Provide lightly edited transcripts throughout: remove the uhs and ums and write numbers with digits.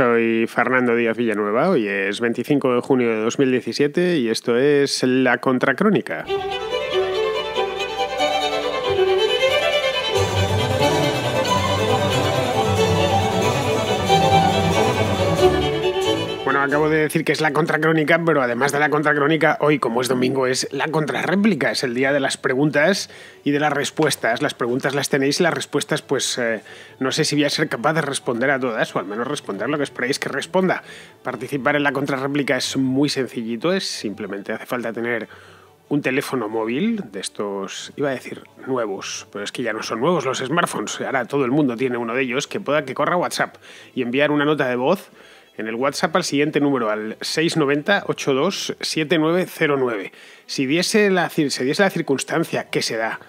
Soy Fernando Díaz Villanueva, hoy es 25 de junio de 2017 y esto es La Contracrónica. Bueno, acabo de decir que es la contracrónica, pero además de la contracrónica, hoy, como es domingo, es la contrarréplica. Es el día de las preguntas y de las respuestas. Las preguntas las tenéis y las respuestas, pues no sé si voy a ser capaz de responder a todas, o al menos responder lo que esperáis que responda. Participar en la contrarréplica es muy sencillito, es simplemente hace falta tener un teléfono móvil de estos, iba a decir nuevos, pero es que ya no son nuevos los smartphones. Ahora todo el mundo tiene uno de ellos que corra WhatsApp y enviar una nota de voz en el WhatsApp al siguiente número, al 690-827909. Si diese la circunstancia que se da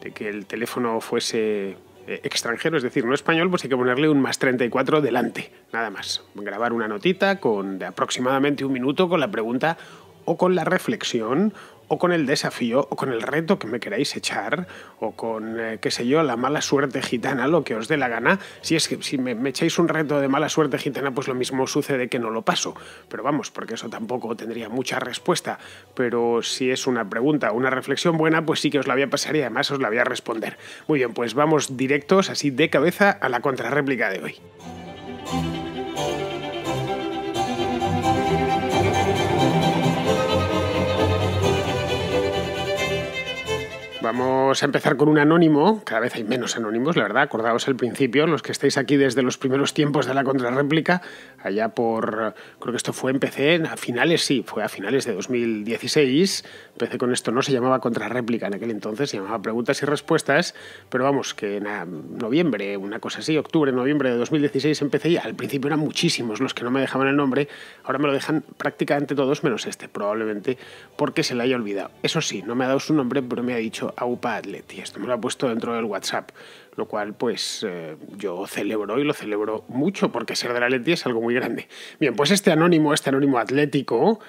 de que el teléfono fuese extranjero, es decir, no español, pues hay que ponerle un +34 delante, nada más. Grabar una notita de aproximadamente 1 minuto con la pregunta o con la reflexión o con el desafío, o con el reto que me queráis echar, o con, qué sé yo, la mala suerte gitana, lo que os dé la gana. Si es que si me echáis un reto de mala suerte gitana, pues lo mismo sucede que no lo paso. Pero vamos, porque eso tampoco tendría mucha respuesta. Pero si es una pregunta o una reflexión buena, pues sí que os la voy a pasar y además os la voy a responder. Muy bien, pues vamos directos, así de cabeza, a la contrarréplica de hoy. Vamos a empezar con un anónimo. Cada vez hay menos anónimos, la verdad. Acordaos al principio, los que estáis aquí desde los primeros tiempos de la contrarréplica, allá creo que esto empecé a finales de 2016. Empecé con esto, no se llamaba contrarréplica en aquel entonces, se llamaba preguntas y respuestas, pero vamos, que en noviembre, una cosa así, octubre, noviembre de 2016 empecé y al principio eran muchísimos los que no me dejaban el nombre. Ahora me lo dejan prácticamente todos menos este, probablemente porque se le haya olvidado. Eso sí, no me ha dado su nombre, pero me ha dicho AUPA Atleti. Esto me lo ha puesto dentro del WhatsApp, lo cual pues yo celebro y lo celebro mucho porque ser del Atleti es algo muy grande. Bien, pues este anónimo atlético,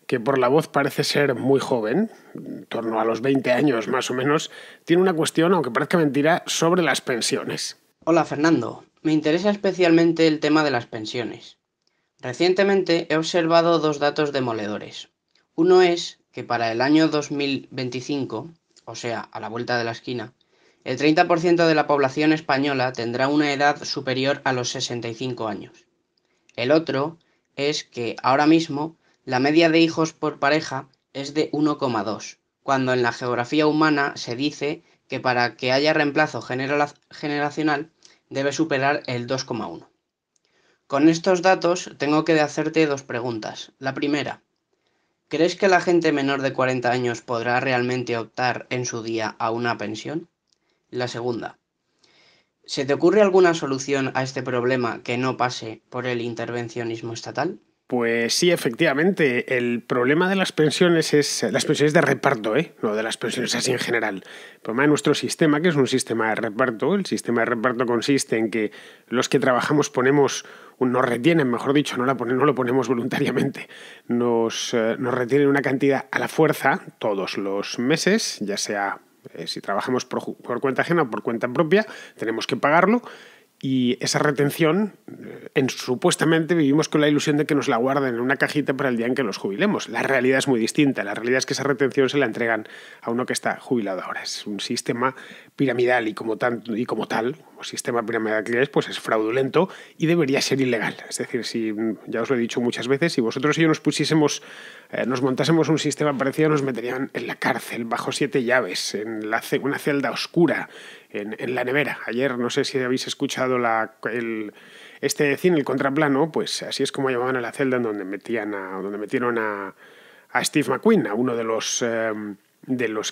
que por la voz parece ser muy joven, en torno a los 20 años más o menos, tiene una cuestión, aunque parezca mentira, sobre las pensiones. Hola Fernando, me interesa especialmente el tema de las pensiones. Recientemente he observado 2 datos demoledores. Uno es que para el año 2025, o sea, a la vuelta de la esquina, el 30% de la población española tendrá una edad superior a los 65 años. El otro es que ahora mismo la media de hijos por pareja es de 1,2, cuando en la geografía humana se dice que para que haya reemplazo generacional debe superar el 2,1. Con estos datos tengo que hacerte 2 preguntas. La primera, ¿crees que la gente menor de 40 años podrá realmente optar en su día a una pensión? La segunda, ¿se te ocurre alguna solución a este problema que no pase por el intervencionismo estatal? Pues sí, efectivamente. El problema de las pensiones es las pensiones de reparto, no de las pensiones así en general. El problema de nuestro sistema, que es un sistema de reparto, el sistema de reparto consiste en que los que trabajamos nos retienen, mejor dicho, no lo ponemos voluntariamente, nos retienen una cantidad a la fuerza todos los meses, ya sea si trabajamos por cuenta ajena o por cuenta propia, tenemos que pagarlo. Y esa retención, supuestamente vivimos con la ilusión de que nos la guarden en una cajita para el día en que los jubilemos. La realidad es muy distinta. La realidad es que esa retención se la entregan a uno que está jubilado ahora. Es un sistema piramidal y como tal, como sistema piramidal que es, pues es fraudulento y debería ser ilegal. Es decir, si ya os lo he dicho muchas veces, si vosotros y yo nos montásemos un sistema parecido, nos meterían en la cárcel, bajo 7 llaves, en una celda oscura, en la nevera. Ayer, no sé si habéis escuchado este cine, el Contraplano, pues así es como llamaban a la celda en donde metieron a Steve McQueen, a uno de los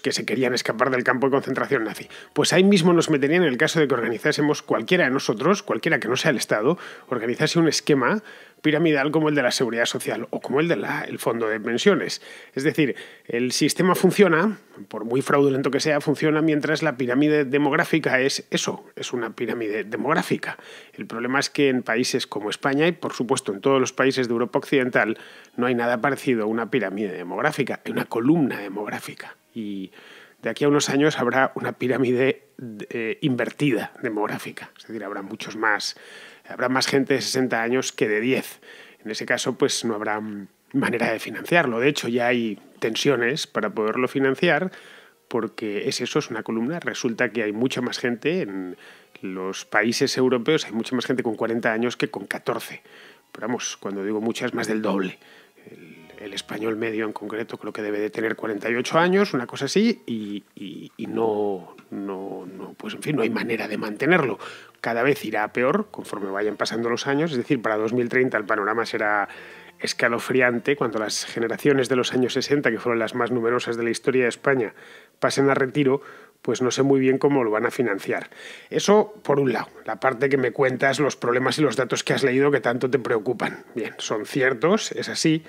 que se querían escapar del campo de concentración nazi. Pues ahí mismo nos meterían en el caso de que organizásemos cualquiera de nosotros, cualquiera que no sea el Estado, organizase un esquema piramidal como el de la Seguridad Social o como el del Fondo de Pensiones. Es decir, el sistema funciona, por muy fraudulento que sea, funciona mientras la pirámide demográfica es eso, es una pirámide demográfica. El problema es que en países como España y, por supuesto, en todos los países de Europa Occidental, no hay nada parecido a una pirámide demográfica, hay una columna demográfica. Y de aquí a unos años habrá una pirámide invertida demográfica. Es decir, habrá más gente de 60 años que de 10. En ese caso, pues no habrá manera de financiarlo. De hecho, ya hay tensiones para poderlo financiar, porque es una columna. Resulta que hay mucha más gente en los países europeos, hay mucha más gente con 40 años que con 14. Pero vamos, cuando digo mucha es más del doble. El español medio en concreto creo que debe de tener 48 años, una cosa así, y no, pues en fin, no hay manera de mantenerlo. Cada vez irá peor conforme vayan pasando los años, es decir, para 2030 el panorama será escalofriante cuando las generaciones de los años 60, que fueron las más numerosas de la historia de España, pasen a retiro, pues no sé muy bien cómo lo van a financiar. Eso, por un lado, la parte que me cuentas, los problemas y los datos que has leído que tanto te preocupan. Bien, son ciertos, es así.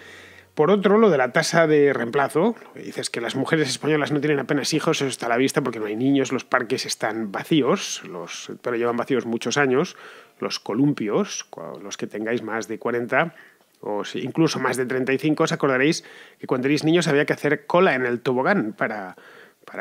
Por otro, lo de la tasa de reemplazo, dices que las mujeres españolas no tienen apenas hijos, eso está a la vista porque no hay niños, los parques están vacíos, pero llevan vacíos muchos años, los columpios, los que tengáis más de 40 o incluso más de 35, os acordaréis que cuando erais niños había que hacer cola en el tobogán para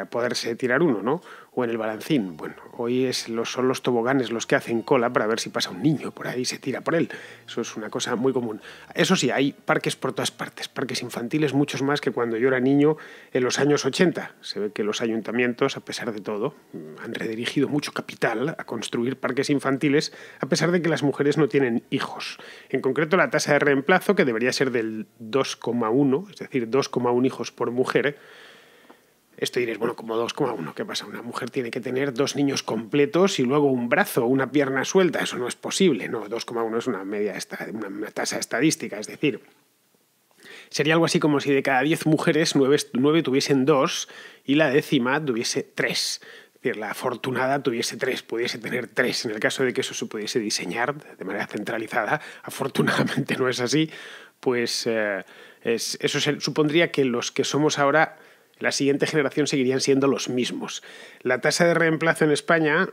poderse tirar uno, ¿no? O en el balancín. Bueno, hoy son los toboganes los que hacen cola para ver si pasa un niño por ahí y se tira por él. Eso es una cosa muy común. Eso sí, hay parques por todas partes, parques infantiles muchos más que cuando yo era niño en los años 80. Se ve que los ayuntamientos, a pesar de todo, han redirigido mucho capital a construir parques infantiles, a pesar de que las mujeres no tienen hijos. En concreto, la tasa de reemplazo, que debería ser del 2,1, es decir, 2,1 hijos por mujer. Esto diréis, bueno, como 2,1, ¿qué pasa? Una mujer tiene que tener 2 niños completos y luego un brazo o una pierna suelta. Eso no es posible. No, 2,1 es una tasa estadística. Es decir, sería algo así como si de cada 10 mujeres, 9 tuviesen 2 y la décima tuviese 3. Es decir, la afortunada tuviese 3, pudiese tener 3. En el caso de que eso se pudiese diseñar de manera centralizada, afortunadamente no es así, pues eso supondría que los que somos ahora, la siguiente generación, seguirían siendo los mismos. La tasa de reemplazo en España,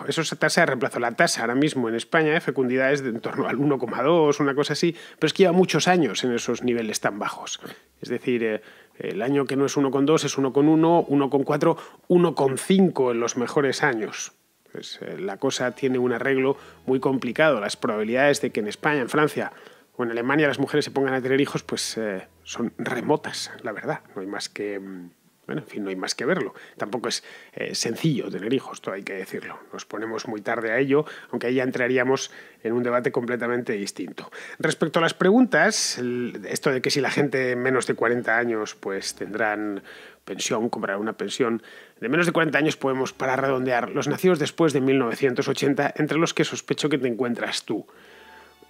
eso es tasa de reemplazo, la tasa ahora mismo en España de fecundidad es de en torno al 1,2, una cosa así, pero es que lleva muchos años en esos niveles tan bajos. Es decir, el año que no es 1,2 es 1,1, 1,4, 1,5 en los mejores años. Pues, la cosa tiene un arreglo muy complicado. Las probabilidades de que en España, en Francia o en Alemania las mujeres se pongan a tener hijos, pues son remotas, la verdad. No hay más que, bueno, en fin, no hay más que verlo. Tampoco es sencillo tener hijos, todo hay que decirlo. Nos ponemos muy tarde a ello, aunque ahí ya entraríamos en un debate completamente distinto. Respecto a las preguntas, esto de que si la gente de menos de 40 años pues tendrán pensión, cobrarán una pensión. De menos de 40 años podemos, para redondear, los nacidos después de 1980, entre los que sospecho que te encuentras tú.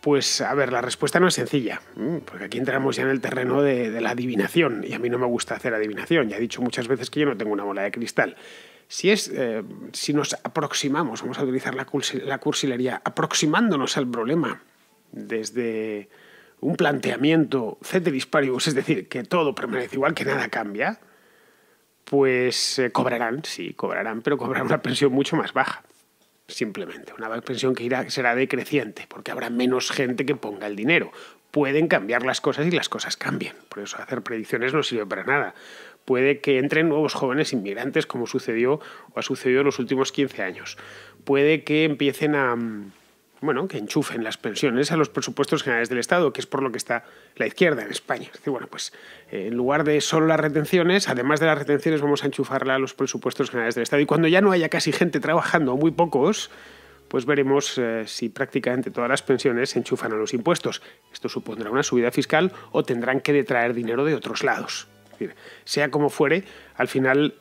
Pues, a ver, la respuesta no es sencilla, porque aquí entramos ya en el terreno de la adivinación, y a mí no me gusta hacer adivinación. Ya he dicho muchas veces que yo no tengo una bola de cristal. Si nos aproximamos, vamos a utilizar la cursilería, aproximándonos al problema desde un planteamiento ceteris paribus, es decir, que todo permanece igual, que nada cambia, pues cobrarán, pero cobrarán una pensión mucho más baja. Simplemente, una pensión que será decreciente, porque habrá menos gente que ponga el dinero. Pueden cambiar las cosas y las cosas cambian. Por eso hacer predicciones no sirve para nada. Puede que entren nuevos jóvenes inmigrantes, como sucedió o ha sucedido en los últimos 15 años. Puede que empiecen que enchufen las pensiones a los presupuestos generales del Estado, que es por lo que está la izquierda en España. Es decir, en lugar de solo las retenciones, además de las retenciones, vamos a enchufarla a los presupuestos generales del Estado. Y cuando ya no haya casi gente trabajando, o muy pocos, pues veremos si prácticamente todas las pensiones se enchufan a los impuestos. Esto supondrá una subida fiscal o tendrán que detraer dinero de otros lados. Es decir, sea como fuere, al final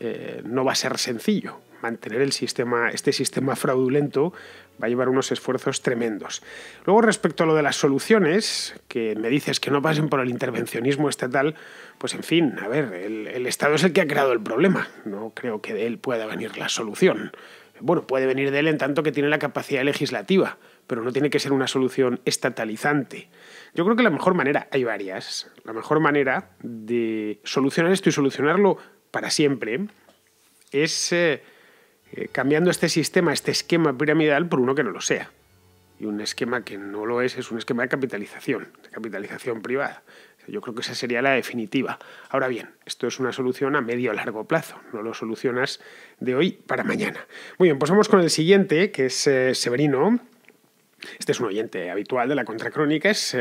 no va a ser sencillo. Mantener este sistema fraudulento va a llevar unos esfuerzos tremendos. Luego, respecto a lo de las soluciones, que me dices que no pasen por el intervencionismo estatal, pues en fin, a ver, el Estado es el que ha creado el problema. No creo que de él pueda venir la solución. Bueno, puede venir de él en tanto que tiene la capacidad legislativa, pero no tiene que ser una solución estatalizante. Yo creo que la mejor manera, hay varias, la mejor manera de solucionar esto y solucionarlo para siempre es cambiando este esquema piramidal por uno que no lo sea. Y un esquema que no lo es un esquema de capitalización privada. Yo creo que esa sería la definitiva. Ahora bien, esto es una solución a medio o largo plazo, no lo solucionas de hoy para mañana. Muy bien, pues vamos con el siguiente, que es Severino. Este es un oyente habitual de la Contracrónica, es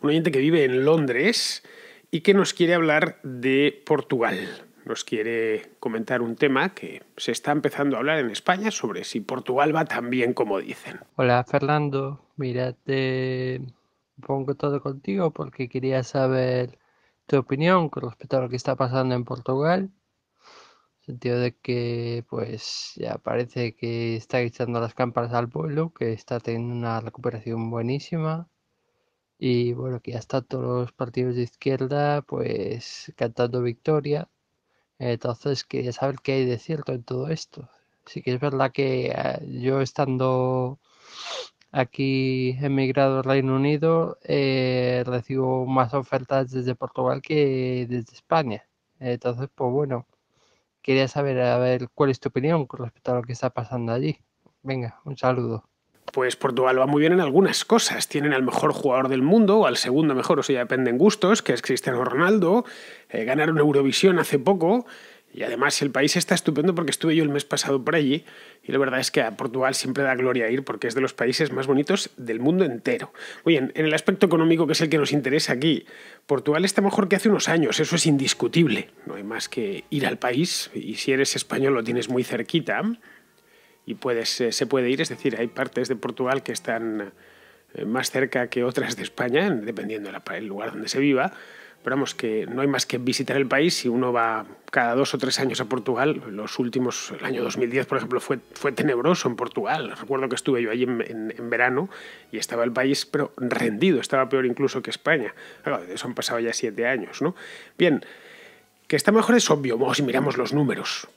un oyente que vive en Londres y que nos quiere hablar de Portugal. Nos quiere comentar un tema que se está empezando a hablar en España sobre si Portugal va tan bien como dicen. Hola Fernando, mira, te pongo todo contigo porque quería saber tu opinión con respecto a lo que está pasando en Portugal, en el sentido de que pues ya parece que está echando las campanas al vuelo, que está teniendo una recuperación buenísima y bueno, que ya están todos los partidos de izquierda pues cantando victoria. Entonces quería saber qué hay de cierto en todo esto. Sí que es verdad que yo estando aquí emigrado al Reino Unido, recibo más ofertas desde Portugal que desde España. Entonces, pues bueno, quería saber a ver cuál es tu opinión con respecto a lo que está pasando allí. Venga, un saludo. Pues Portugal va muy bien en algunas cosas. Tienen al mejor jugador del mundo, o al segundo mejor, o sea, ya dependen gustos, que es Cristiano Ronaldo. Ganaron Eurovisión hace poco. Y además el país está estupendo porque estuve yo el mes pasado por allí y la verdad es que a Portugal siempre da gloria ir porque es de los países más bonitos del mundo entero. Muy bien, en el aspecto económico, que es el que nos interesa aquí, Portugal está mejor que hace unos años, eso es indiscutible. No hay más que ir al país y si eres español lo tienes muy cerquita y se puede ir, es decir, hay partes de Portugal que están más cerca que otras de España, dependiendo del lugar donde se viva. Pero vamos, que no hay más que visitar el país. Si uno va cada 2 o 3 años a Portugal, el año 2010, por ejemplo, fue tenebroso en Portugal. Recuerdo que estuve yo allí en verano y estaba el país, pero rendido, estaba peor incluso que España. Claro, de eso han pasado ya 7 años, ¿no? Bien, que está mejor es obvio, si miramos los números.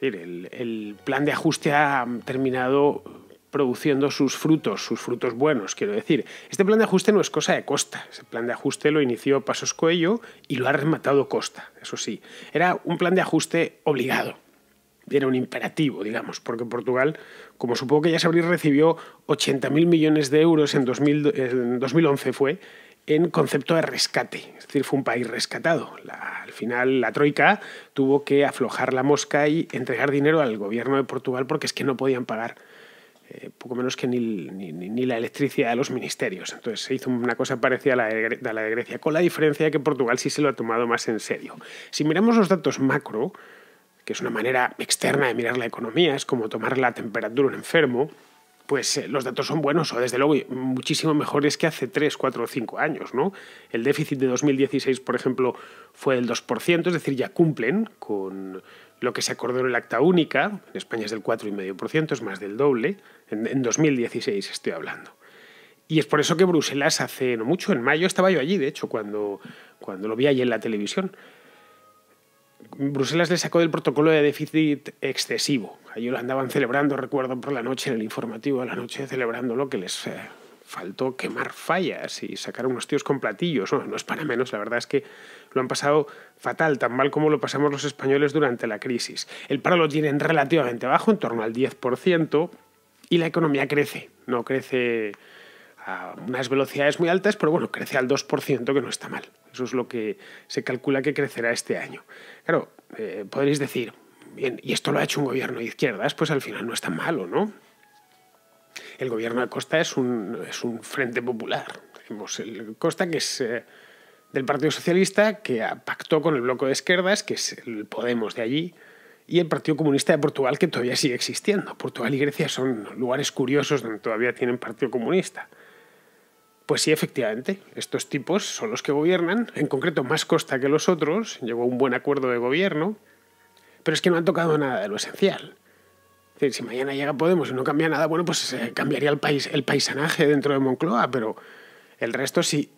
Es decir, el plan de ajuste ha terminado produciendo sus frutos buenos, quiero decir. Este plan de ajuste no es cosa de Costa. Ese plan de ajuste lo inició Passos Coelho y lo ha rematado Costa, eso sí. Era un plan de ajuste obligado. Era un imperativo, digamos, porque Portugal, como supongo que ya sabréis, recibió 80.000 millones de euros en 2011 fue, en concepto de rescate. Es decir, fue un país rescatado. Al final la Troika tuvo que aflojar la mosca y entregar dinero al gobierno de Portugal porque es que no podían pagar poco menos que ni la electricidad de los ministerios. Entonces se hizo una cosa parecida a la de Grecia, con la diferencia de que Portugal sí se lo ha tomado más en serio. Si miramos los datos macro, que es una manera externa de mirar la economía, es como tomar la temperatura a un enfermo, pues los datos son buenos, o desde luego muchísimo mejores que hace 3, 4 o 5 años, ¿no? El déficit de 2016, por ejemplo, fue del 2%, es decir, ya cumplen con lo que se acordó en el Acta Única. En España es del 4,5%, es más del doble. En 2016 estoy hablando. Y es por eso que Bruselas hace no mucho, en mayo estaba yo allí, de hecho, cuando lo vi allí en la televisión. Bruselas le sacó del protocolo de déficit excesivo. Allí lo andaban celebrando, recuerdo por la noche, en el informativo de la noche, celebrando lo que les faltó quemar fallas y sacar unos tíos con platillos. No es para menos, la verdad es que lo han pasado fatal, tan mal como lo pasamos los españoles durante la crisis. El paro lo tienen relativamente bajo, en torno al 10%, y la economía crece. No crece a unas velocidades muy altas, pero bueno, crece al 2%, que no está mal. Eso es lo que se calcula que crecerá este año. Claro, podréis decir, bien, ¿y esto lo ha hecho un gobierno de izquierdas? Pues al final no es tan malo, ¿no? El gobierno de Costa es un frente popular. El Costa, que es del Partido Socialista, que pactó con el bloque de izquierdas, que es el Podemos de allí, y el Partido Comunista de Portugal, que todavía sigue existiendo. Portugal y Grecia son lugares curiosos donde todavía tienen Partido Comunista. Pues sí, efectivamente, estos tipos son los que gobiernan, en concreto más Costa que los otros, llegó a un buen acuerdo de gobierno, pero es que no han tocado nada de lo esencial. Es decir, si mañana llega Podemos y no cambia nada, bueno, pues cambiaría el paisanaje dentro de Moncloa, pero el resto sí.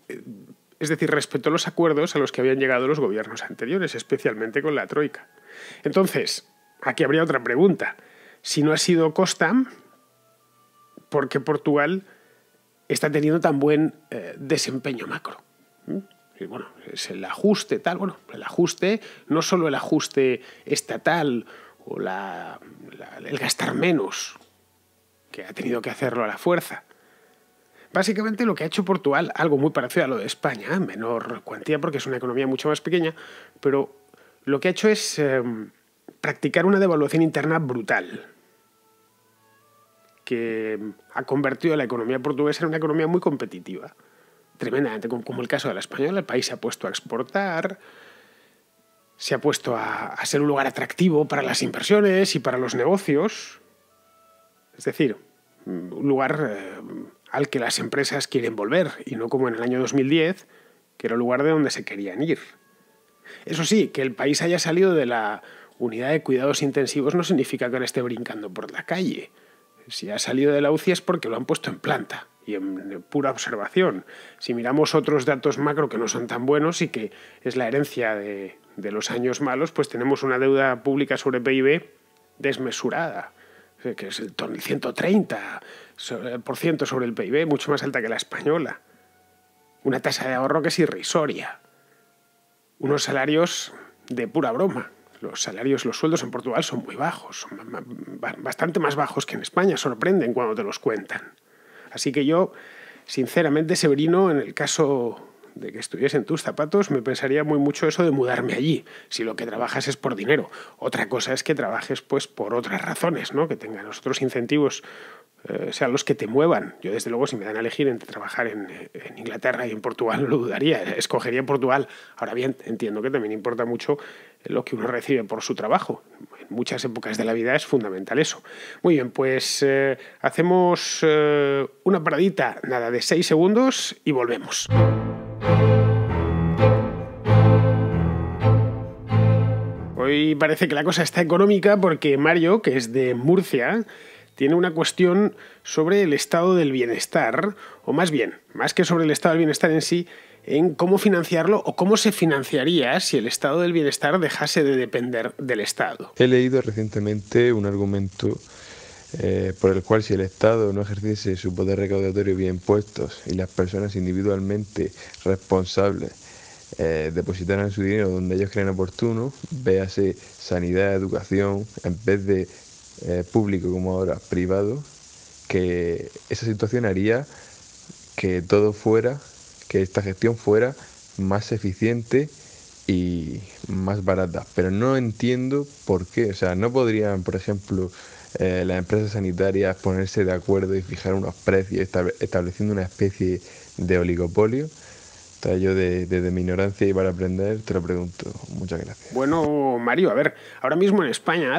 Es decir, respetó los acuerdos a los que habían llegado los gobiernos anteriores, especialmente con la Troika. Entonces, aquí habría otra pregunta. Si no ha sido Costa, ¿por qué Portugal está teniendo tan buen desempeño macro? Y bueno, es el ajuste tal, bueno, el ajuste, no solo el ajuste estatal o el gastar menos, que ha tenido que hacerlo a la fuerza, Básicamente lo que ha hecho Portugal, algo muy parecido a lo de España, en menor cuantía porque es una economía mucho más pequeña, pero lo que ha hecho es practicar una devaluación interna brutal, que ha convertido a la economía portuguesa en una economía muy competitiva, tremendamente, como el caso de la española. El país se ha puesto a exportar, se ha puesto a ser un lugar atractivo para las inversiones y para los negocios. Es decir, un lugar al que las empresas quieren volver, y no como en el año 2010, que era el lugar de donde se querían ir. Eso sí, que el país haya salido de la unidad de cuidados intensivos no significa que ahora esté brincando por la calle. Si ha salido de la UCI es porque lo han puesto en planta y en pura observación. Si miramos otros datos macro que no son tan buenos y que es la herencia de los años malos, pues tenemos una deuda pública sobre PIB desmesurada, que es el 130% sobre el PIB, mucho más alta que la española. Una tasa de ahorro que es irrisoria. Unos salarios de pura broma. Los sueldos en Portugal son muy bajos, son bastante más bajos que en España, sorprenden cuando te los cuentan. Así que yo, sinceramente, Severino, en el caso de que estuviese en tus zapatos, me pensaría muy mucho eso de mudarme allí, si lo que trabajas es por dinero. Otra cosa es que trabajes pues por otras razones, ¿no? Que tengan los otros incentivos, sean los que te muevan. Yo, desde luego, si me dan a elegir entre trabajar en Inglaterra y en Portugal, no lo dudaría, escogería Portugal. Ahora bien, entiendo que también importa mucho lo que uno recibe por su trabajo. En muchas épocas de la vida es fundamental eso. Muy bien, pues hacemos una paradita, nada, de 6 segundos y volvemos. Hoy parece que la cosa está económica porque Mario, que es de Murcia, tiene una cuestión sobre el estado del bienestar, o más bien, más que sobre el estado del bienestar en sí, en cómo financiarlo o cómo se financiaría si el estado del bienestar dejase de depender del Estado. He leído recientemente un argumento por el cual, si el Estado no ejerciese su poder recaudatorio vía impuestos y las personas individualmente responsables depositaran su dinero donde ellos creen oportuno, véase sanidad, educación, en vez de público como ahora privado, que esa situación haría que todo fuera, que esta gestión fuera más eficiente y más barata. Pero no entiendo por qué. O sea, no podrían, por ejemplo, las empresas sanitarias ponerse de acuerdo y fijar unos precios estableciendo una especie de oligopolio. Entonces yo desde mi ignorancia y para aprender te lo pregunto. Muchas gracias. Bueno, Mario, a ver, ahora mismo en España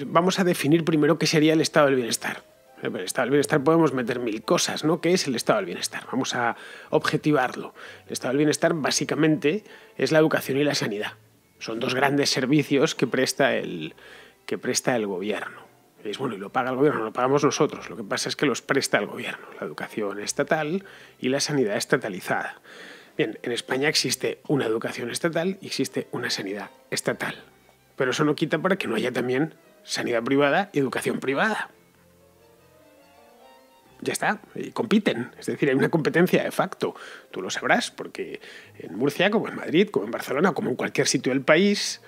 vamos a definir primero qué sería el estado del bienestar. El estado del bienestar podemos meter mil cosas, ¿no? ¿Qué es el estado del bienestar? Vamos a objetivarlo. El estado del bienestar básicamente es la educación y la sanidad. Son dos grandes servicios que presta el gobierno. Y es bueno, y lo paga el gobierno, lo pagamos nosotros. Lo que pasa es que los presta el gobierno. La educación estatal y la sanidad estatalizada. Bien, en España existe una educación estatal y existe una sanidad estatal. Pero eso no quita para que no haya también sanidad privada y educación privada. Ya está, y compiten, es decir, hay una competencia de facto. Tú lo sabrás, porque en Murcia, como en Madrid, como en Barcelona, como en cualquier sitio del país,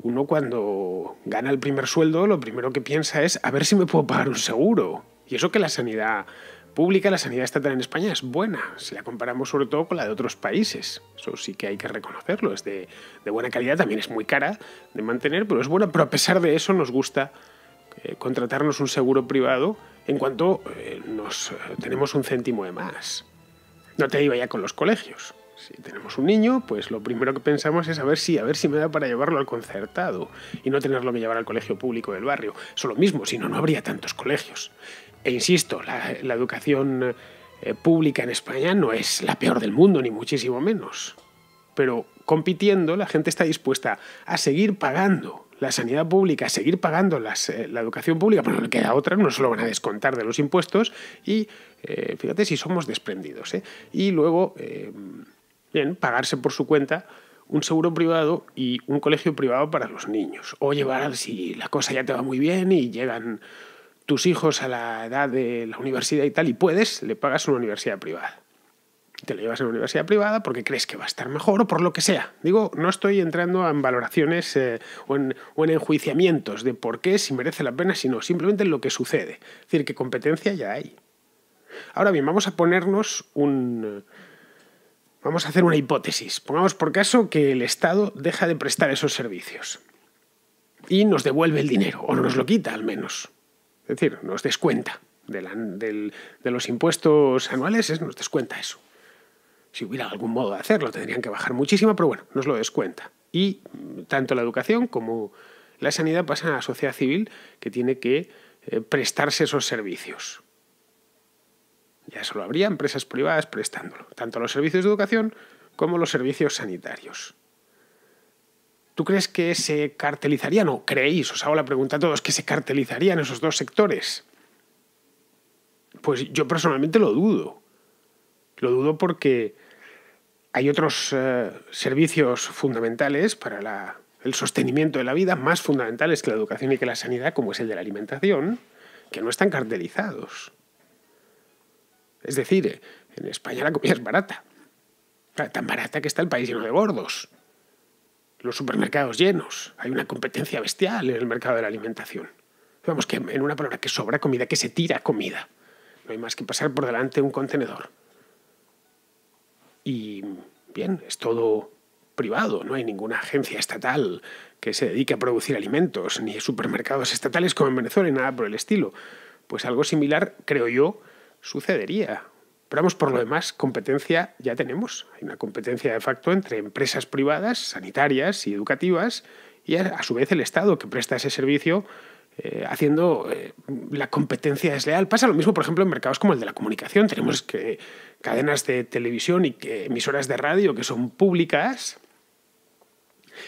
uno cuando gana el primer sueldo, lo primero que piensa es a ver si me puedo pagar un seguro. Y eso que la sanidad pública, la sanidad estatal en España es buena, si la comparamos sobre todo con la de otros países. Eso sí que hay que reconocerlo, es de buena calidad, también es muy cara de mantener, pero es buena, pero a pesar de eso nos gusta contratarnos un seguro privado en cuanto tenemos un céntimo de más. No te digo ya con los colegios. Si tenemos un niño, pues lo primero que pensamos es a ver si me da para llevarlo al concertado y no tenerlo que llevar al colegio público del barrio. Eso lo mismo, si no, no habría tantos colegios. E insisto, la educación pública en España no es la peor del mundo, ni muchísimo menos. Pero compitiendo, la gente está dispuesta a seguir pagando la sanidad pública, a seguir pagando la educación pública, pero no le queda otra, no se lo van a descontar de los impuestos y fíjate si somos desprendidos. Y luego, pagarse por su cuenta un seguro privado y un colegio privado para los niños. O llevar, si la cosa ya te va muy bien y llegan tus hijos a la edad de la universidad y tal, y puedes, le pagas una universidad privada. Te lo llevas a una universidad privada porque crees que va a estar mejor o por lo que sea. Digo, no estoy entrando en valoraciones o en enjuiciamientos de por qué, si merece la pena, sino simplemente en lo que sucede. Es decir, que competencia ya hay. Ahora bien, vamos a hacer una hipótesis. Pongamos por caso que el Estado deja de prestar esos servicios y nos devuelve el dinero, o nos lo quita al menos. Es decir, nos descuenta de los impuestos anuales, nos descuenta eso. Si hubiera algún modo de hacerlo, tendrían que bajar muchísimo, pero bueno, nos lo descuenta. Y tanto la educación como la sanidad pasan a la sociedad civil, que tiene que prestarse esos servicios. Ya solo habría empresas privadas prestándolo, tanto los servicios de educación como los servicios sanitarios. ¿Tú crees que se cartelizarían, o creéis, os hago la pregunta a todos, que se cartelizarían esos dos sectores? Pues yo personalmente lo dudo. Lo dudo porque hay otros servicios fundamentales para el sostenimiento de la vida, más fundamentales que la educación y que la sanidad, como es el de la alimentación, que no están cartelizados. Es decir, en España la comida es barata. Tan barata que está el país lleno de gordos. Los supermercados llenos. Hay una competencia bestial en el mercado de la alimentación. Vamos, que en una palabra, que sobra comida, que se tira comida. No hay más que pasar por delante un contenedor. Y bien, es todo privado. No hay ninguna agencia estatal que se dedique a producir alimentos, ni supermercados estatales como en Venezuela, ni nada por el estilo. Pues algo similar, creo yo, sucedería. Pero vamos, por lo demás, competencia ya tenemos. Hay una competencia de facto entre empresas privadas, sanitarias y educativas, y a su vez el Estado, que presta ese servicio haciendo la competencia desleal. Pasa lo mismo, por ejemplo, en mercados como el de la comunicación. Tenemos cadenas de televisión y emisoras de radio que son públicas,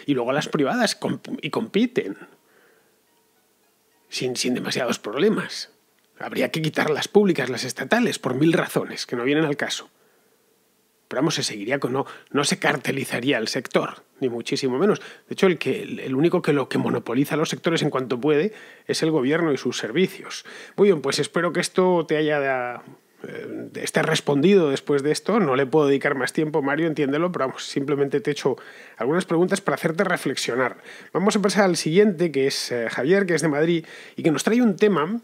y luego las privadas y compiten sin demasiados problemas. Habría que quitar las públicas, las estatales, por 1000 razones que no vienen al caso. Pero vamos, se seguiría no se cartelizaría el sector, ni muchísimo menos. De hecho, el único que monopoliza los sectores en cuanto puede es el gobierno y sus servicios. Muy bien, pues espero que esto esté respondido después de esto. No le puedo dedicar más tiempo, Mario, entiéndelo, pero vamos, simplemente te he hecho algunas preguntas para hacerte reflexionar. Vamos a pasar al siguiente, que es Javier, que es de Madrid, y que nos trae un tema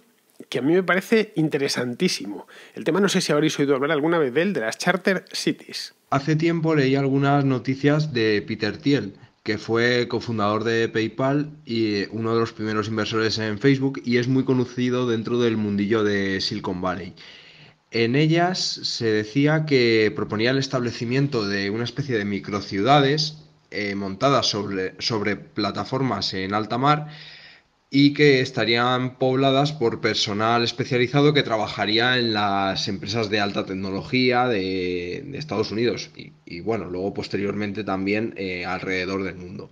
que a mí me parece interesantísimo. El tema, no sé si habréis oído hablar alguna vez de él, de las Charter Cities. Hace tiempo leí algunas noticias de Peter Thiel, que fue cofundador de PayPal y uno de los primeros inversores en Facebook, y es muy conocido dentro del mundillo de Silicon Valley. En ellas se decía que proponía el establecimiento de una especie de microciudades montadas sobre plataformas en alta mar, y que estarían pobladas por personal especializado que trabajaría en las empresas de alta tecnología de Estados Unidos y bueno, luego posteriormente también alrededor del mundo.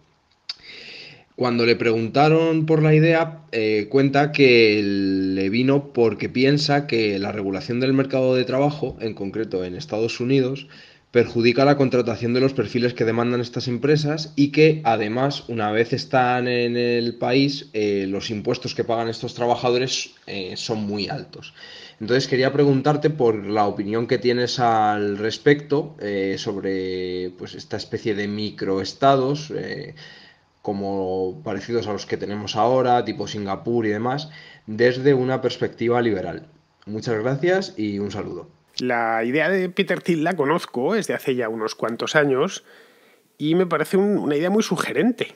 Cuando le preguntaron por la idea, cuenta que le vino porque piensa que la regulación del mercado de trabajo, en concreto en Estados Unidos, perjudica la contratación de los perfiles que demandan estas empresas, y que además, una vez están en el país, los impuestos que pagan estos trabajadores son muy altos. Entonces quería preguntarte por la opinión que tienes al respecto sobre pues, esta especie de microestados como parecidos a los que tenemos ahora, tipo Singapur y demás, desde una perspectiva liberal. Muchas gracias y un saludo. La idea de Peter Thiel la conozco desde hace ya unos cuantos años y me parece una idea muy sugerente.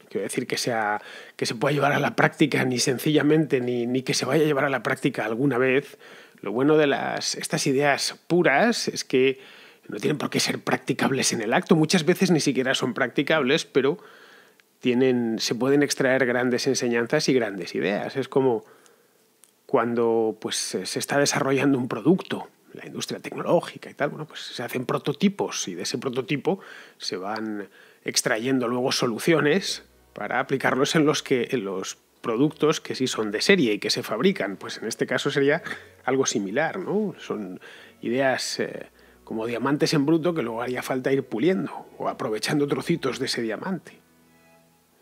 Quiero decir que se pueda llevar a la práctica ni sencillamente, ni que se vaya a llevar a la práctica alguna vez. Lo bueno de estas ideas puras es que no tienen por qué ser practicables en el acto. Muchas veces ni siquiera son practicables, pero se pueden extraer grandes enseñanzas y grandes ideas. Es como cuando pues, se está desarrollando un producto, la industria tecnológica y tal, bueno, pues se hacen prototipos y de ese prototipo se van extrayendo luego soluciones para aplicarlos en los productos que sí son de serie y que se fabrican. Pues en este caso sería algo similar, ¿no? Son ideas como diamantes en bruto que luego haría falta ir puliendo o aprovechando trocitos de ese diamante.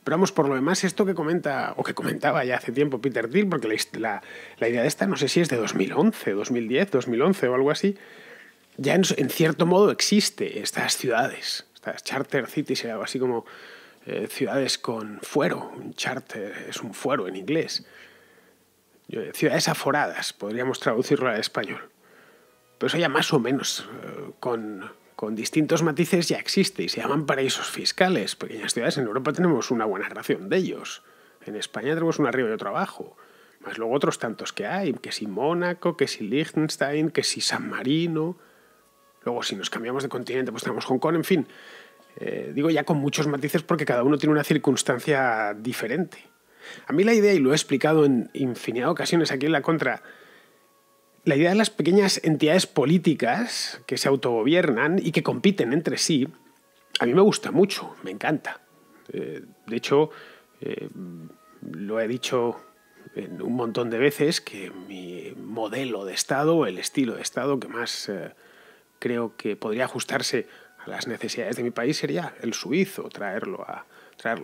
Pero vamos, por lo demás, esto que comenta, o que comentaba ya hace tiempo Peter Thiel, porque la idea de esta no sé si es de 2011, 2010, 2011 o algo así, ya en cierto modo existe estas ciudades, estas charter cities, algo así como ciudades con fuero. Un charter es un fuero en inglés. Ciudades aforadas, podríamos traducirlo al español. pero eso ya más o menos con distintos matices ya existe y se llaman paraísos fiscales. Pequeñas ciudades en Europa tenemos una buena ración de ellos. En España tenemos uno arriba y otro abajo. Más luego otros tantos que hay, que si Mónaco, que si Liechtenstein, que si San Marino. Luego si nos cambiamos de continente pues tenemos Hong Kong, en fin. Digo ya con muchos matices porque cada uno tiene una circunstancia diferente. A mí la idea, y lo he explicado en infinidad de ocasiones aquí en La Contra, la idea de las pequeñas entidades políticas que se autogobiernan y que compiten entre sí, a mí me gusta mucho, me encanta. De hecho, lo he dicho en un montón de veces que mi modelo de Estado, el estilo de Estado que más creo que podría ajustarse a las necesidades de mi país sería el suizo, traerlo a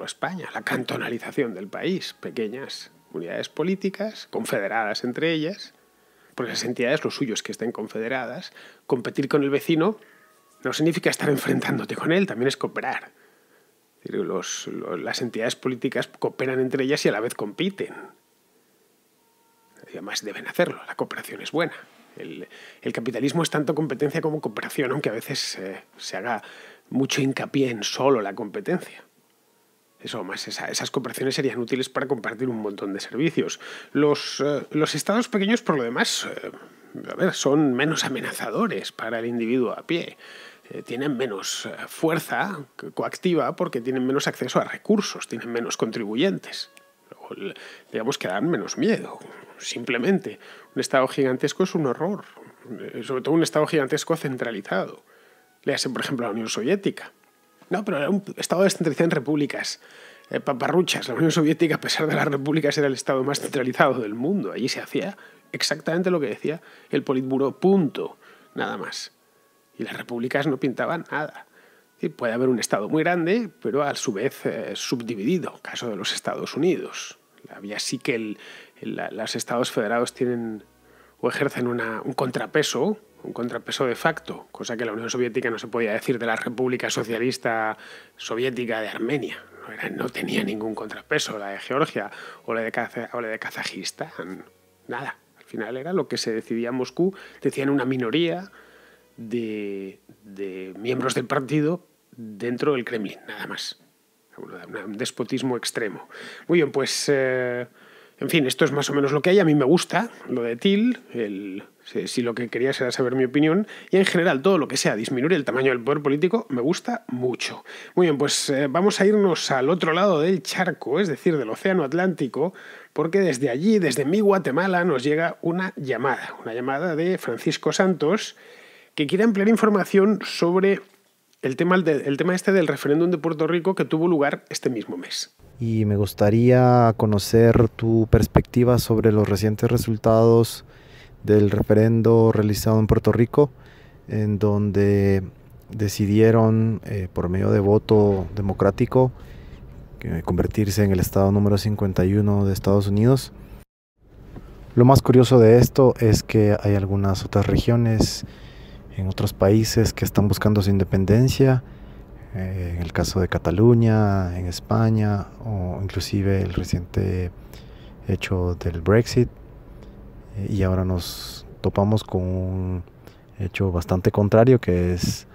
España, la cantonalización del país, pequeñas unidades políticas confederadas entre ellas, porque esas entidades, lo suyo es que estén confederadas. Competir con el vecino no significa estar enfrentándote con él, también es cooperar. Es decir, las entidades políticas cooperan entre ellas y a la vez compiten. Y además deben hacerlo, la cooperación es buena. El capitalismo es tanto competencia como cooperación, aunque a veces se haga mucho hincapié en solo la competencia. Eso más, esas cooperaciones serían útiles para compartir un montón de servicios. Los estados pequeños, por lo demás, son menos amenazadores para el individuo a pie. Tienen menos fuerza coactiva porque tienen menos acceso a recursos, tienen menos contribuyentes. Digamos que dan menos miedo. Simplemente, un estado gigantesco es un horror. Sobre todo un estado gigantesco centralizado. Léase, por ejemplo, la Unión Soviética. No, pero era un estado descentralizado en repúblicas paparruchas. La Unión Soviética, a pesar de las repúblicas, era el estado más centralizado del mundo. Allí se hacía exactamente lo que decía el Politburó, punto, nada más. Y las repúblicas no pintaban nada. Y puede haber un estado muy grande, pero a su vez subdividido, caso de los Estados Unidos. Había sí que los estados federados tienen o ejercen un contrapeso de facto, cosa que la Unión Soviética no se podía decir de la República Socialista Soviética de Armenia. No tenía ningún contrapeso, la de Georgia o la de Kazajistán. Nada. Al final era lo que se decidía en Moscú. Decían una minoría de miembros del partido dentro del Kremlin, nada más. Un despotismo extremo. Muy bien, pues... en fin, esto es más o menos lo que hay. A mí me gusta lo de Thiel, si lo que querías era saber mi opinión, y en general todo lo que sea disminuir el tamaño del poder político me gusta mucho. Muy bien, pues vamos a irnos al otro lado del charco, es decir, del Océano Atlántico, porque desde allí, desde mi Guatemala, nos llega una llamada de Francisco Santos, que quiere ampliar información sobre el tema este del referéndum de Puerto Rico que tuvo lugar este mismo mes. Y me gustaría conocer tu perspectiva sobre los recientes resultados del referendo realizado en Puerto Rico, en donde decidieron, por medio de voto democrático, convertirse en el estado número 51 de Estados Unidos. Lo más curioso de esto es que hay algunas otras regiones en otros países que están buscando su independencia, en el caso de Cataluña, en España, o inclusive el reciente hecho del Brexit, y ahora nos topamos con un hecho bastante contrario, que es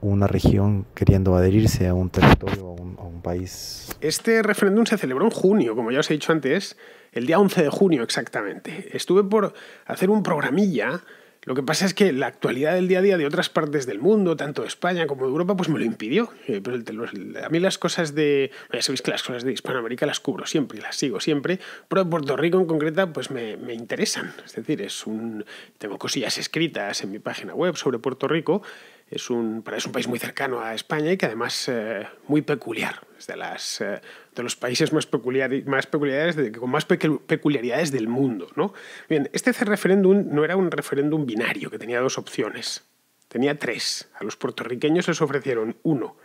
una región queriendo adherirse a un territorio, a un país. Este referéndum se celebró en junio, como ya os he dicho antes, el día 11 de junio exactamente. Estuve por hacer un programilla. Lo que pasa es que la actualidad del día a día de otras partes del mundo, tanto de España como de Europa, pues me lo impidió. Pero a mí las cosas ya sabéis que las cosas de Hispanoamérica las cubro siempre y las sigo siempre, pero de Puerto Rico en concreta pues me interesan. Es decir, tengo cosillas escritas en mi página web sobre Puerto Rico. Es un país muy cercano a España y que además muy peculiar. Es de los países con más peculiaridades del mundo, ¿no? Bien, este referéndum no era un referéndum binario que tenía dos opciones. Tenía tres. A los puertorriqueños les ofrecieron: uno,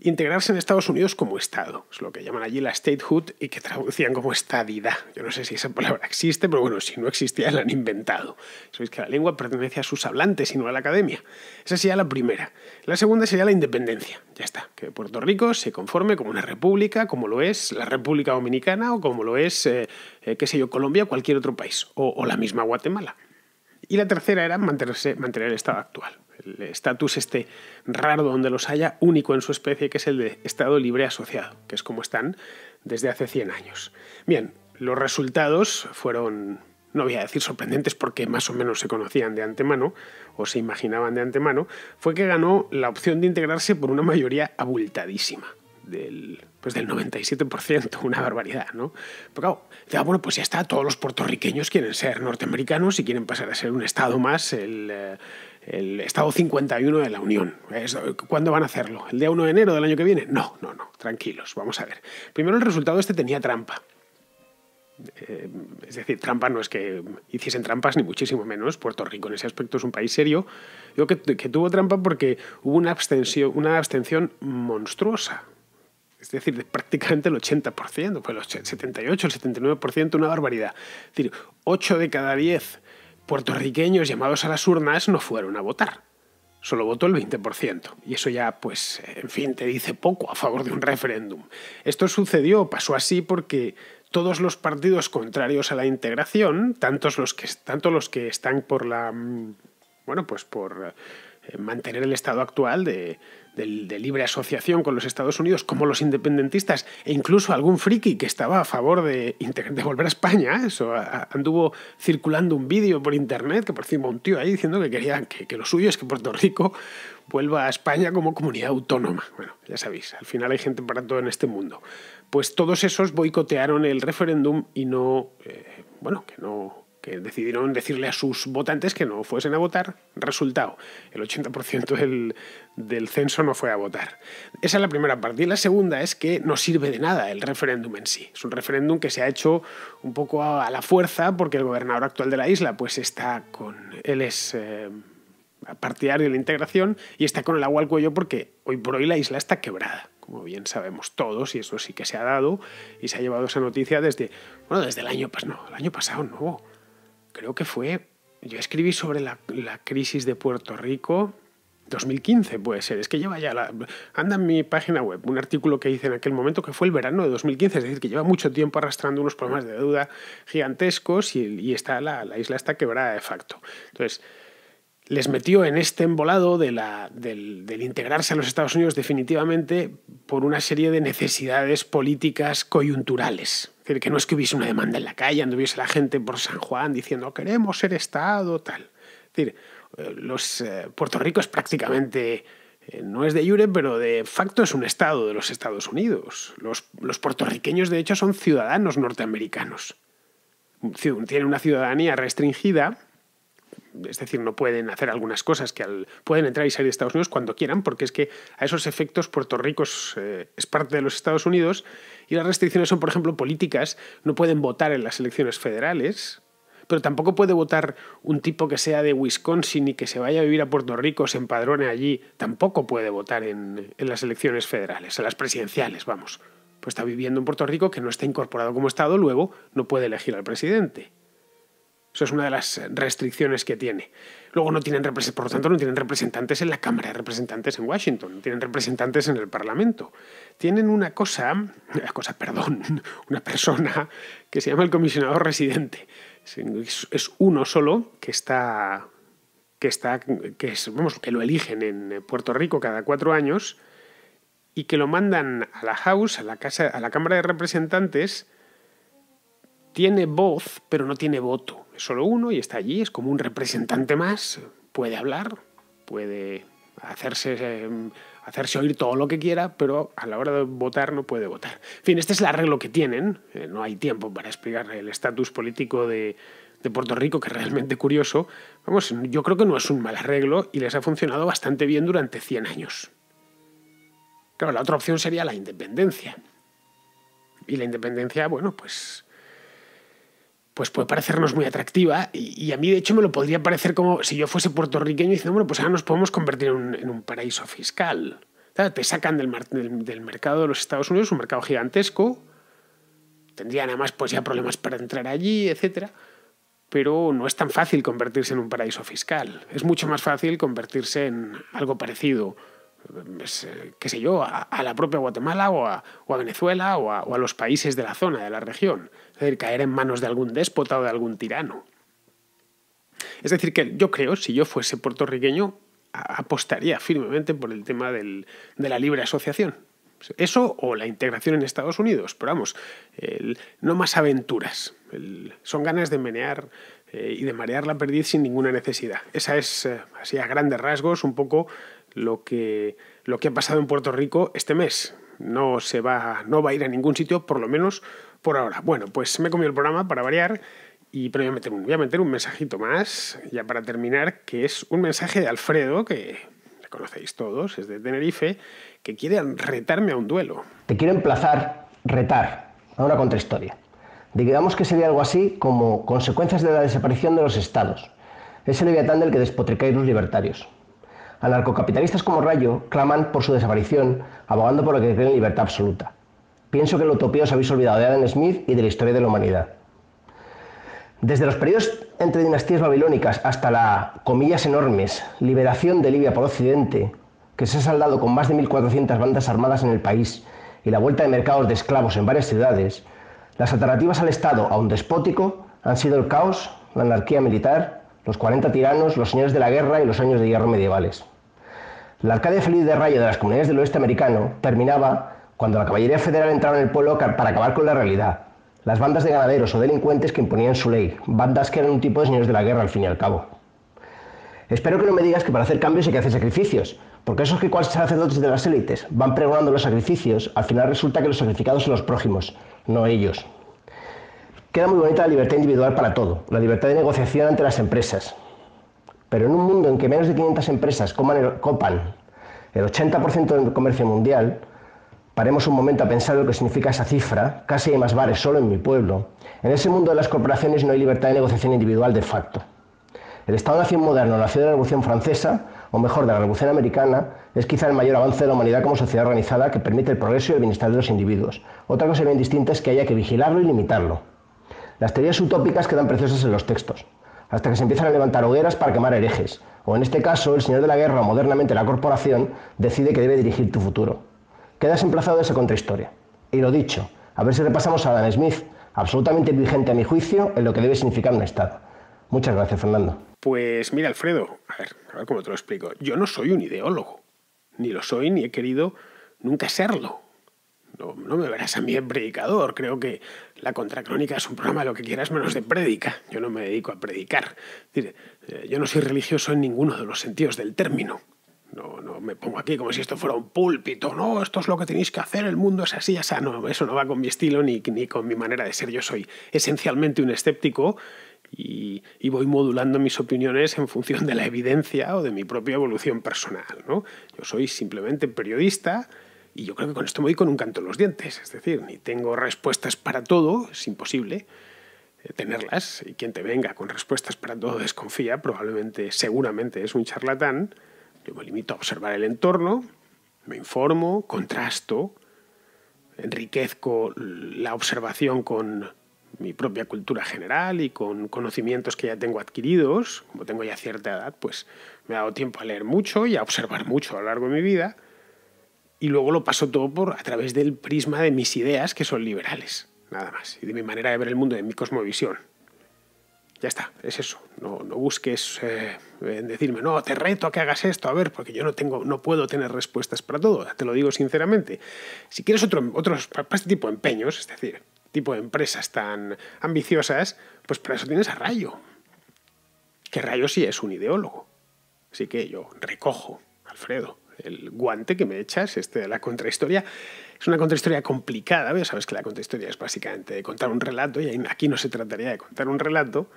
integrarse en Estados Unidos como Estado. Es lo que llaman allí la statehood y que traducían como estadidad. Yo no sé si esa palabra existe, pero bueno, si no existía la han inventado. Sabéis que la lengua pertenece a sus hablantes y no a la academia. Esa sería la primera. La segunda sería la independencia. Ya está. Que Puerto Rico se conforme como una república, como lo es la República Dominicana o como lo es, Colombia o cualquier otro país. O la misma Guatemala. Y la tercera era mantener el estado actual. El estatus raro donde los haya, único en su especie, que es el de estado libre asociado, que es como están desde hace 100 años. Bien, los resultados fueron, no voy a decir sorprendentes porque más o menos se conocían de antemano o se imaginaban de antemano, fue que ganó la opción de integrarse por una mayoría abultadísima. Del 97%, una barbaridad, ¿no? Pero claro, bueno, pues ya está, todos los puertorriqueños quieren ser norteamericanos y quieren pasar a ser un estado más, el estado 51 de la Unión. ¿Cuándo van a hacerlo? ¿El día 1 de enero del año que viene? No, tranquilos, vamos a ver. Primero, el resultado tenía trampa. Es decir, trampa no es que hiciesen trampas, ni muchísimo menos. Puerto Rico en ese aspecto es un país serio. Digo que tuvo trampa porque hubo una abstención monstruosa. Es decir, prácticamente el 80%, pues el 78, el 79%, una barbaridad. Es decir, 8 de cada 10 puertorriqueños llamados a las urnas no fueron a votar. Solo votó el 20%. Y eso ya, pues, en fin, te dice poco a favor de un referéndum. Esto pasó así porque todos los partidos contrarios a la integración, tanto los que están por mantener el estado actual de libre asociación con los Estados Unidos, como los independentistas e incluso algún friki que estaba a favor de volver a España. Eso anduvo circulando un vídeo por internet que por encima un tío ahí diciendo que quería que lo suyo es que Puerto Rico vuelva a España como comunidad autónoma. Bueno, ya sabéis, al final hay gente para todo en este mundo. Pues todos esos boicotearon el referéndum y que decidieron decirle a sus votantes que no fuesen a votar. Resultado, el 80% del censo no fue a votar. Esa es la primera parte. Y la segunda es que no sirve de nada el referéndum en sí. Es un referéndum que se ha hecho un poco a la fuerza porque el gobernador actual de la isla él es partidario de la integración y está con el agua al cuello porque hoy por hoy la isla está quebrada, como bien sabemos todos, y eso sí que se ha dado y se ha llevado esa noticia desde el año pasado no. Creo que yo escribí sobre la crisis de Puerto Rico, 2015 puede ser, es que lleva ya, anda en mi página web, un artículo que hice en aquel momento que fue el verano de 2015, es decir, que lleva mucho tiempo arrastrando unos problemas de deuda gigantescos y la isla está quebrada de facto. Entonces, les metió en este embolado del integrarse a los Estados Unidos definitivamente por una serie de necesidades políticas coyunturales. Es decir, que no es que hubiese una demanda en la calle, anduviese la gente por San Juan diciendo queremos ser Estado, tal. Es decir, Puerto Rico es prácticamente, no es de jure, pero de facto es un Estado de los Estados Unidos. Los puertorriqueños, de hecho, son ciudadanos norteamericanos. Tienen una ciudadanía restringida. Es decir, no pueden hacer algunas cosas pueden entrar y salir de Estados Unidos cuando quieran, porque es que a esos efectos Puerto Rico es parte de los Estados Unidos y las restricciones son, por ejemplo, políticas. No pueden votar en las elecciones federales, pero tampoco puede votar un tipo que sea de Wisconsin y que se vaya a vivir a Puerto Rico, se empadrone allí. Tampoco puede votar en las elecciones federales, en las presidenciales, vamos. Pues está viviendo en Puerto Rico, que no está incorporado como Estado, luego no puede elegir al presidente. Eso es una de las restricciones que tiene. Luego por lo tanto, no tienen representantes en la Cámara de Representantes en Washington, no tienen representantes en el Parlamento. Tienen una persona que se llama el comisionado residente. Es uno solo que lo eligen en Puerto Rico cada 4 años y que lo mandan a la House, a la Cámara de Representantes. Tiene voz, pero no tiene voto. Es solo uno y está allí, es como un representante más. Puede hablar, puede hacerse oír todo lo que quiera, pero a la hora de votar no puede votar. En fin, este es el arreglo que tienen. No hay tiempo para explicar el estatus político de Puerto Rico, que es realmente curioso. Vamos, yo creo que no es un mal arreglo y les ha funcionado bastante bien durante 100 años. Claro, la otra opción sería la independencia. Y la independencia, pues puede parecernos muy atractiva y a mí de hecho me lo podría parecer como si yo fuese puertorriqueño diciendo, pues ahora nos podemos convertir en un paraíso fiscal. Claro, te sacan del mercado de los Estados Unidos, un mercado gigantesco, tendrían además pues ya problemas para entrar allí, etcétera, pero no es tan fácil convertirse en un paraíso fiscal. Es mucho más fácil convertirse en algo parecido, qué sé yo, a la propia Guatemala o a Venezuela o a los países de la zona, de la región. Es decir, caer en manos de algún déspota o de algún tirano. Es decir, que yo creo, si yo fuese puertorriqueño, apostaría firmemente por el tema de la libre asociación. Eso o la integración en Estados Unidos. Pero vamos, no más aventuras. Son ganas de menear y de marear la perdiz sin ninguna necesidad. Esa es, así a grandes rasgos, un poco lo que ha pasado en Puerto Rico este mes. No va a ir a ningún sitio, por lo menos por ahora. Bueno, pues me he comido el programa para variar, pero voy a meter un mensajito más, ya para terminar, que es un mensaje de Alfredo, que le conocéis todos, es de Tenerife, que quiere retarme a un duelo. Te quiero retar a una contrahistoria. Digamos que sería algo así como consecuencias de la desaparición de los estados. Es el leviatán del que despotricáis los libertarios. Anarcocapitalistas como Rayo claman por su desaparición, abogando por lo que creen libertad absoluta. Pienso que en la utopía os habéis olvidado de Adam Smith y de la historia de la humanidad. Desde los periodos entre dinastías babilónicas hasta la, comillas enormes, liberación de Libia por Occidente, que se ha saldado con más de 1.400 bandas armadas en el país y la vuelta de mercados de esclavos en varias ciudades, las alternativas al Estado, aun despótico, han sido el caos, la anarquía militar, los 40 tiranos, los señores de la guerra y los años de hierro medievales. La Arcadia feliz de Rayo de las comunidades del oeste americano terminaba cuando la caballería federal entraba en el pueblo para acabar con la realidad. Las bandas de ganaderos o delincuentes que imponían su ley, bandas que eran un tipo de señores de la guerra al fin y al cabo. Espero que no me digas que para hacer cambios hay que hacer sacrificios, porque esos que cuales sacerdotes de las élites van pregonando los sacrificios, al final resulta que los sacrificados son los prójimos, no ellos. Queda muy bonita la libertad individual para todo, la libertad de negociación ante las empresas. Pero en un mundo en que menos de 500 empresas copan el 80% del comercio mundial, paremos un momento a pensar lo que significa esa cifra, casi hay más bares solo en mi pueblo. En ese mundo de las corporaciones no hay libertad de negociación individual de facto. El Estado-nación moderno nació de la Revolución Francesa, o mejor, de la Revolución Americana, es quizá el mayor avance de la humanidad como sociedad organizada que permite el progreso y el bienestar de los individuos. Otra cosa bien distinta es que haya que vigilarlo y limitarlo. Las teorías utópicas quedan preciosas en los textos, hasta que se empiezan a levantar hogueras para quemar herejes, o en este caso, el señor de la guerra o modernamente la corporación decide que debe dirigir tu futuro. Quedas emplazado de esa contrahistoria. Y lo dicho, a ver si repasamos a Adam Smith, absolutamente vigente a mi juicio en lo que debe significar un Estado. Muchas gracias, Fernando. Pues mira, Alfredo, a ver cómo te lo explico. Yo no soy un ideólogo, ni lo soy, ni he querido nunca serlo. No me verás a mí en predicador. Creo que la Contracrónica es un programa de lo que quieras menos de prédica. Yo no me dedico a predicar. Es decir, yo no soy religioso en ninguno de los sentidos del término. No me pongo aquí como si esto fuera un púlpito. No, esto es lo que tenéis que hacer, el mundo es así, así. No, eso no va con mi estilo ni con mi manera de ser. Yo soy esencialmente un escéptico y voy modulando mis opiniones en función de la evidencia o de mi propia evolución personal, ¿no? Yo soy simplemente periodista y yo creo que con esto me voy con un canto en los dientes. Es decir, ni tengo respuestas para todo, es imposible tenerlas, y quien te venga con respuestas para todo desconfía, seguramente es un charlatán. Yo me limito a observar el entorno, me informo, contrasto, enriquezco la observación con mi propia cultura general y con conocimientos que ya tengo adquiridos. Como tengo ya cierta edad, pues me ha dado tiempo a leer mucho y a observar mucho a lo largo de mi vida, y luego lo paso todo a través del prisma de mis ideas, que son liberales, nada más, y de mi manera de ver el mundo, de mi cosmovisión. Ya está, es eso. No busques en decirme, no, te reto a que hagas esto, a ver, porque yo no puedo tener respuestas para todo, te lo digo sinceramente. Si quieres otros para este tipo de empeños, es decir, tipo de empresas tan ambiciosas, pues para eso tienes a Rayo. Que Rayo sí es un ideólogo. Así que yo recojo, Alfredo, el guante que me echas, de la contrahistoria. Es una contrahistoria complicada, ¿ves? Sabes que la contrahistoria es básicamente contar un relato, y aquí no se trataría de contar un relato.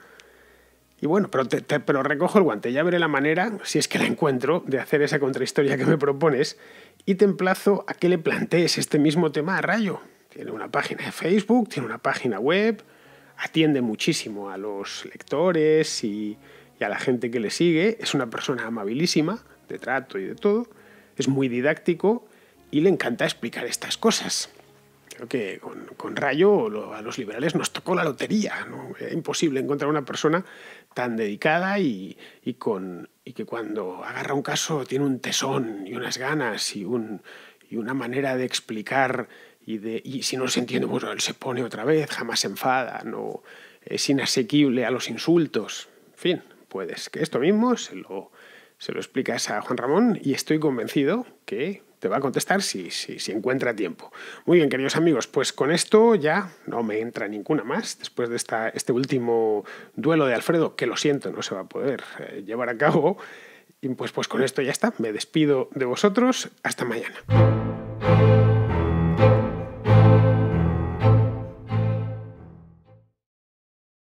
Y bueno, pero recojo el guante, ya veré la manera, si es que la encuentro, de hacer esa contrahistoria que me propones, y te emplazo a que le plantees este mismo tema a Rayo. Tiene una página de Facebook, tiene una página web, atiende muchísimo a los lectores y a la gente que le sigue, es una persona amabilísima, de trato y de todo, es muy didáctico y le encanta explicar estas cosas. Creo que con Rayo a los liberales nos tocó la lotería, ¿no? Era imposible encontrar una persona tan dedicada y que cuando agarra un caso tiene un tesón y unas ganas y una manera de explicar, y si no se entiende, bueno, él se pone otra vez, jamás se enfada, no es inasequible a los insultos. En fin, puedes. Que esto mismo se lo explicas a Juan Ramón y estoy convencido que te va a contestar si encuentra tiempo. Muy bien, queridos amigos, pues con esto ya no me entra ninguna más. Después de este último duelo de Alfredo, que lo siento, no se va a poder llevar a cabo. Y pues con esto ya está. Me despido de vosotros. Hasta mañana.